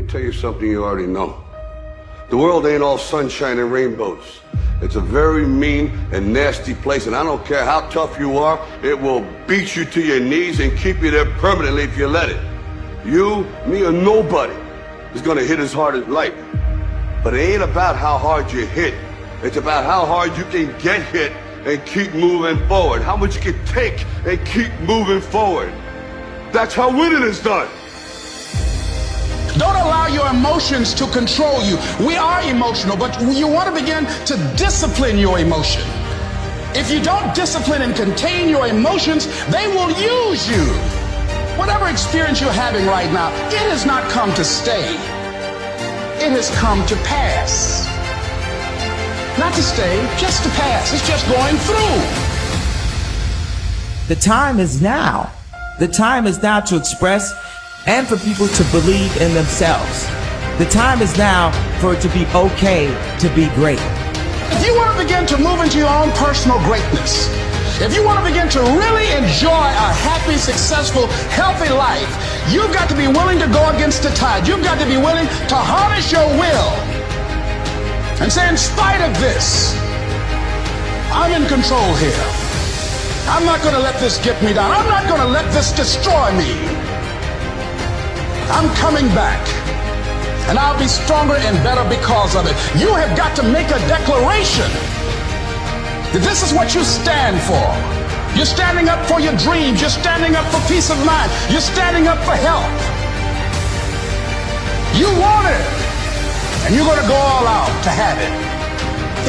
me tell you something you already know. The world ain't all sunshine and rainbows. It's a very mean and nasty place, and I don't care how tough you are, it will beat you to your knees and keep you there permanently if you let it. You, me, or nobody is gonna hit as hard as life. But it ain't about how hard you hit. It's about how hard you can get hit and keep moving forward. How much you can take and keep moving forward. That's how winning is done. Don't allow your emotions to control you. We are emotional, but you want to begin to discipline your emotion. If you don't discipline and contain your emotions, they will use you. Whatever experience you're having right now, it has not come to stay. It has come to pass. Not to stay, just to pass. It's just going through. The time is now. The time is now to express and for people to believe in themselves. The time is now for it to be okay to be great. If you want to begin to move into your own personal greatness, if you want to begin to really enjoy a happy, successful, healthy life, you've got to be willing to go against the tide. You've got to be willing to harness your will and say, in spite of this, I'm in control here. I'm not going to let this get me down. I'm not going to let this destroy me. I'm coming back, and I'll be stronger and better because of it. You have got to make a declaration that this is what you stand for. You're standing up for your dreams. You're standing up for peace of mind. You're standing up for health. You want it, and you're going to go all out to have it.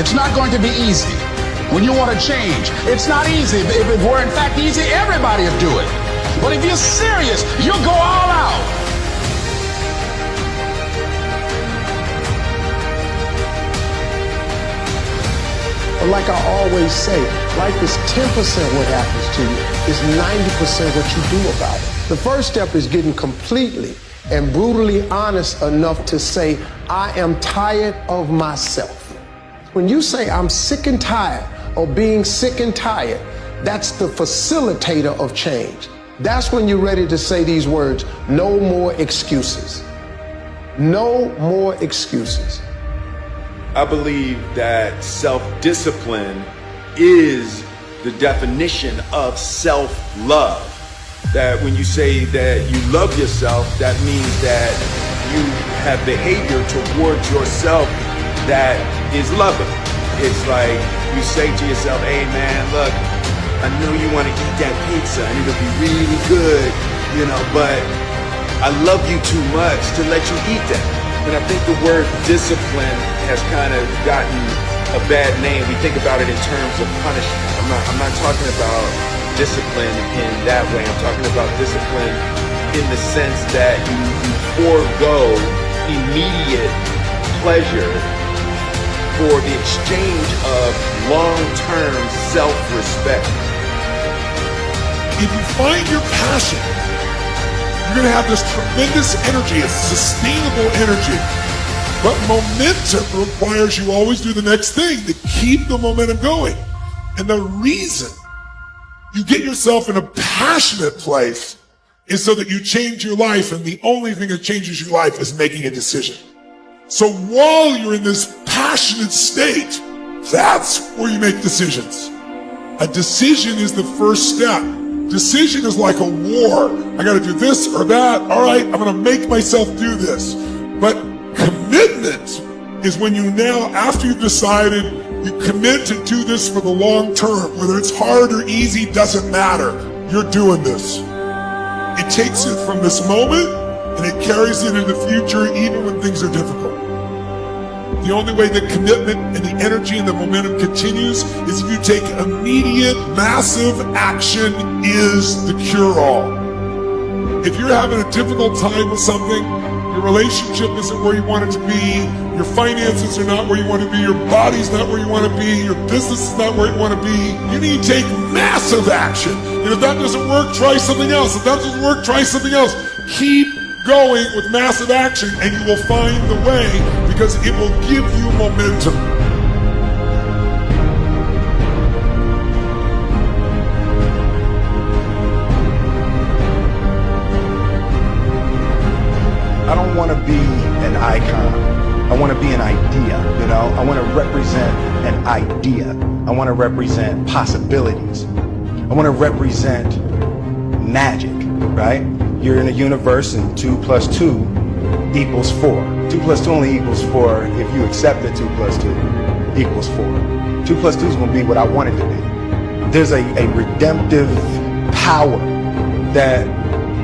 It's not going to be easy. When you want to change, it's not easy. If it were in fact easy, everybody would do it. But if you're serious, you'll go all out. But like I always say, life is 10% what happens to you, it's 90% what you do about it. The first step is getting completely and brutally honest enough to say, I am tired of myself. When you say I'm sick and tired of being sick and tired, that's the facilitator of change. That's when you're ready to say these words, no more excuses. No more excuses. I believe that self-discipline is the definition of self-love. That when you say that you love yourself, that means that you have behavior towards yourself that is loving. It's like you say to yourself, hey man, look, I know you want to eat that pizza and it'll be really good, but I love you too much to let you eat that. And I think the word discipline has kind of gotten a bad name. We think about it in terms of punishment. I'm not talking about discipline in that way. I'm talking about discipline in the sense that you forego immediate pleasure for the exchange of long-term self-respect. If you find your passion, you're going to have this tremendous energy. It's sustainable energy. But momentum requires you always do the next thing to keep the momentum going. And the reason you get yourself in a passionate place is so that you change your life. And the only thing that changes your life is making a decision. So while you're in this passionate state, that's where you make decisions. A decision is the first step. Decision is like a war. I got to do this or that. All right, I'm going to make myself do this. But commitment is when you now, after you've decided, you commit to do this for the long term. Whether it's hard or easy, doesn't matter. You're doing this. It takes it from this moment and it carries it into the future even when things are difficult. The only way the commitment and the energy and the momentum continues is if you take immediate, massive action is the cure-all. If you're having a difficult time with something, your relationship isn't where you want it to be, your finances are not where you want to be, your body's not where you want to be, your business is not where you want to be, you need to take massive action. And if that doesn't work, try something else. If that doesn't work, try something else. Keep going with massive action and you will find the way because it will give you momentum. I don't want to be icon. I want to be an idea, you know? I want to represent an idea. I want to represent possibilities. I want to represent magic, right? You're in a universe and 2 + 2 = 4. 2 + 2 only equals 4 if you accept that 2 + 2 = 4. 2 + 2 is going to be what I want it to be. There's a redemptive power that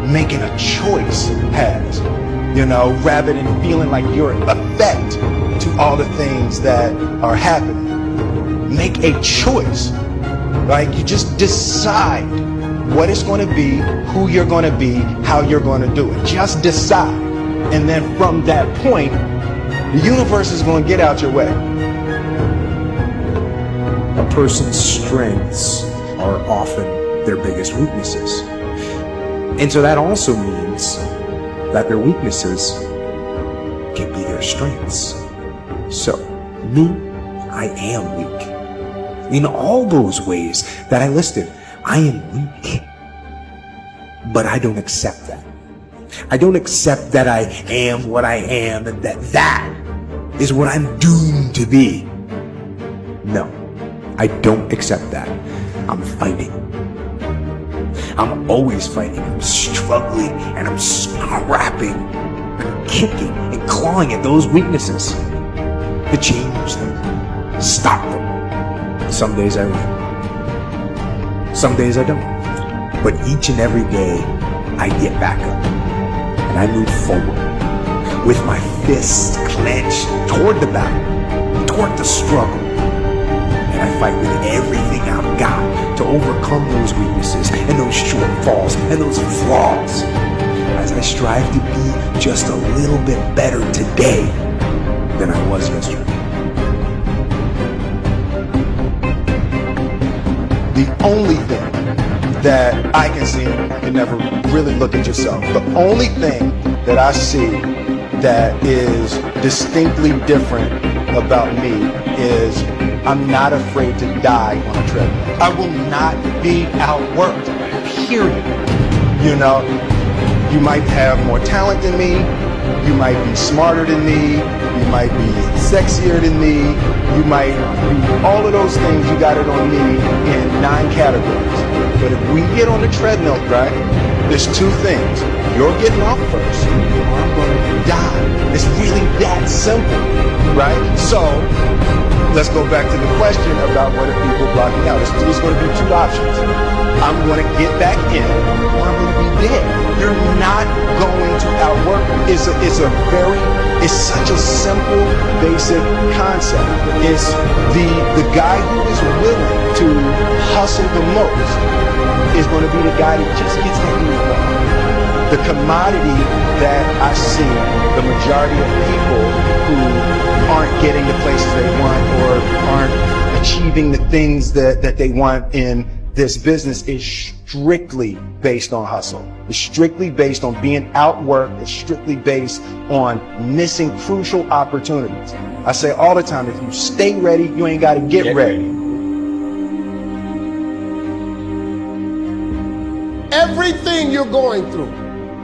making a choice has, you know, rather than feeling like you're a threat to all the things that are happening. Make a choice. Like, you just decide what it's going to be, who you're going to be, how you're going to do it. Just decide. And then from that point, the universe is going to get out your way. A person's strengths are often their biggest weaknesses. And so that also means that their weaknesses can be their strengths. So, me, I am weak. In all those ways that I listed, I am weak. But I don't accept that. I don't accept that I am what I am and that is what I'm doomed to be. No, I don't accept that. I'm fighting. I'm always fighting. I'm struggling and I'm scrapping. I'm kicking and clawing at those weaknesses to change them, stop them. Some days I win. Some days I don't. But each and every day, I get back up and I move forward with my fists clenched toward the battle, toward the struggle. And I fight with everything I've got to overcome those weaknesses and those shortfalls and those flaws as I strive to be just a little bit better today than I was yesterday. The only thing that I can see, you can never really look at yourself. The only thing that I see that is distinctly different about me is I'm not afraid to die on a treadmill. I will not be outworked, period. You know, you might have more talent than me, you might be smarter than me, you might be sexier than me, you might do all of those things, you got it on me in 9 categories. But if we get on the treadmill, right, there's 2 things. You're getting off first, or I'm going to die. It's really that simple, right? So, let's go back to the question about what if people block me out. There's going to be 2 options. I'm going to get back in, or I'm going to be dead. You're not going to outwork me. It's such a simple, basic concept. It's the guy who is willing to hustle the most is going to be the guy that just gets that uniform. The commodity that I see the majority of people who aren't getting the places they want or aren't achieving the things that they want in this business is strictly based on hustle. It's strictly based on being outworked. It's strictly based on missing crucial opportunities. I say all the time, if you stay ready, you ain't got to get ready. Everything you're going through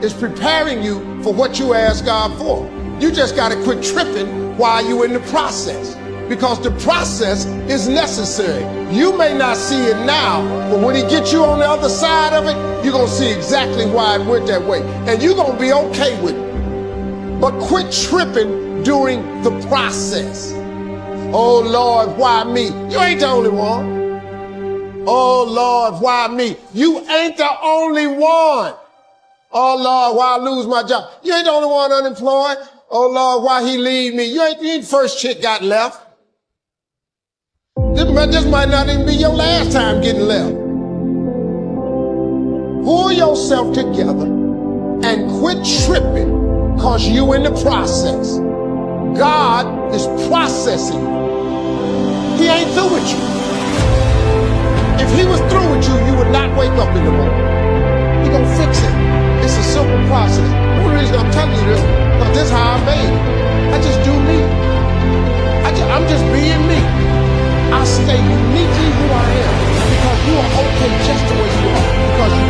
is preparing you for what you ask God for. You just got to quit tripping while you're in the process, because the process is necessary. You may not see it now, but when he gets you on the other side of it, you're going to see exactly why it went that way. And you're going to be okay with it. But quit tripping during the process. Oh, Lord, why me? You ain't the only one. Oh, Lord, why me? You ain't the only one. Oh, Lord, why I lose my job? You ain't the only one unemployed. Oh, Lord, why he leave me? You ain't the first chick got left. This might not even be your last time getting left. Pull yourself together and quit tripping, because you in the process. God is processing you. He ain't through with you. If he was through with you, you would not wake up in the morning. He gonna fix it. It's a simple process. The only reason I'm telling you this, because this is how I made it. I just do me. I'm just being me. I stay uniquely who I am, because you are okay just the way you are, because you